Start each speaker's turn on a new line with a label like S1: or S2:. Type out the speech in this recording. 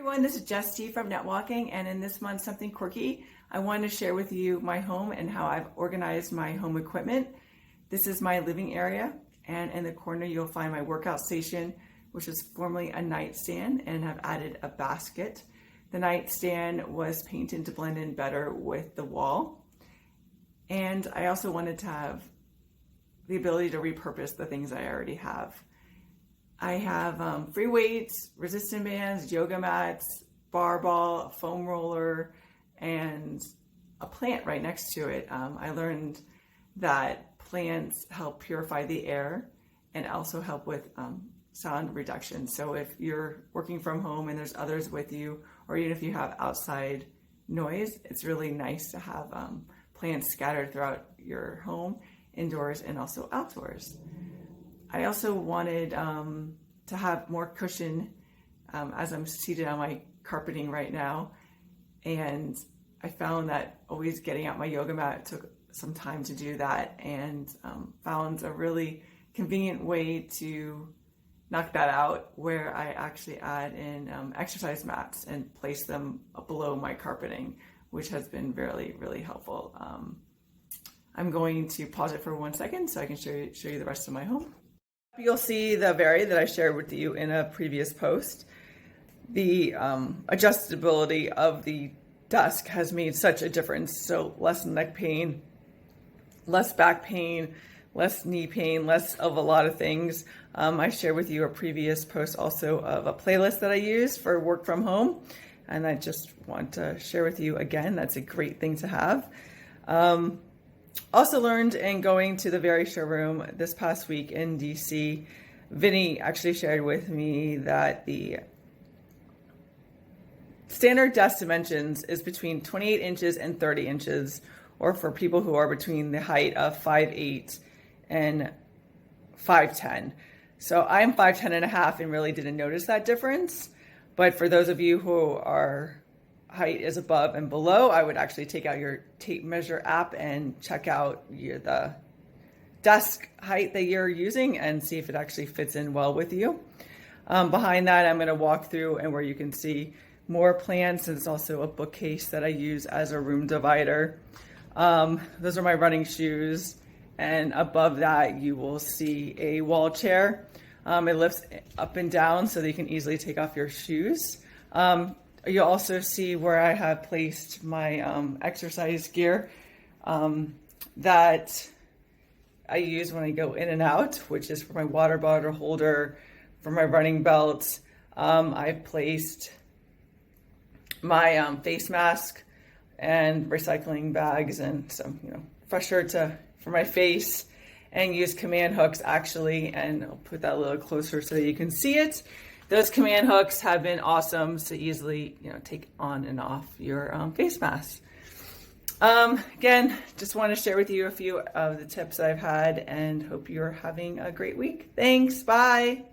S1: Everyone, this is Jess T from Netwalking, and in this month's Something Quirky, I wanted to share with you my home and how I've organized my home equipment. This is my living area, and in the corner you'll find my workout station, which is formerly a nightstand, and I've added a basket. The nightstand was painted to blend in better with the wall, and I also wanted to have the ability to repurpose the things I already have. I have free weights, resistance bands, yoga mats, barbell, foam roller, and a plant right next to it. I learned that plants help purify the air and also help with sound reduction. So if you're working from home and there's others with you, or even if you have outside noise, it's really nice to have plants scattered throughout your home, indoors and also outdoors. I also wanted to have more cushion as I'm seated on my carpeting right now. And I found that always getting out my yoga mat took some time to do that, and found a really convenient way to knock that out, where I actually add in exercise mats and place them below my carpeting, which has been really, really helpful. I'm going to pause it for 1 second so I can show you the rest of my home. You'll see the vary that I shared with you in a previous post. The adjustability of the desk has made such a difference. So less neck pain, less back pain, less knee pain, less of a lot of things. I shared with you a previous post also of a playlist that I use for work from home. And I just want to share with you again, that's a great thing to have. Also learned in going to the Very showroom this past week in DC, Vinny actually shared with me that the standard desk dimensions is between 28 inches and 30 inches, or for people who are between the height of 5'8" and 5'10". So I'm 5'10" and a half and really didn't notice that difference. But for those of you who are height is above and below, I would actually take out your tape measure app and check out the desk height that you're using and see if it actually fits in well with you. Behind that, I'm going to walk through and where you can see more plants, and it's also a bookcase that I use as a room divider. Those are my running shoes, and above that you will see a wall chair. It lifts up and down so that you can easily take off your shoes. You'll also see where I have placed my exercise gear that I use when I go in and out, which is for my water bottle holder, for my running belt. I've placed my face mask and recycling bags and some fresh shirt for my face, and use command hooks actually, and I'll put that a little closer so that you can see it. Those command hooks have been awesome to easily, take on and off your face mask. Again, just want to share with you a few of the tips I've had, and hope you're having a great week. Thanks. Bye.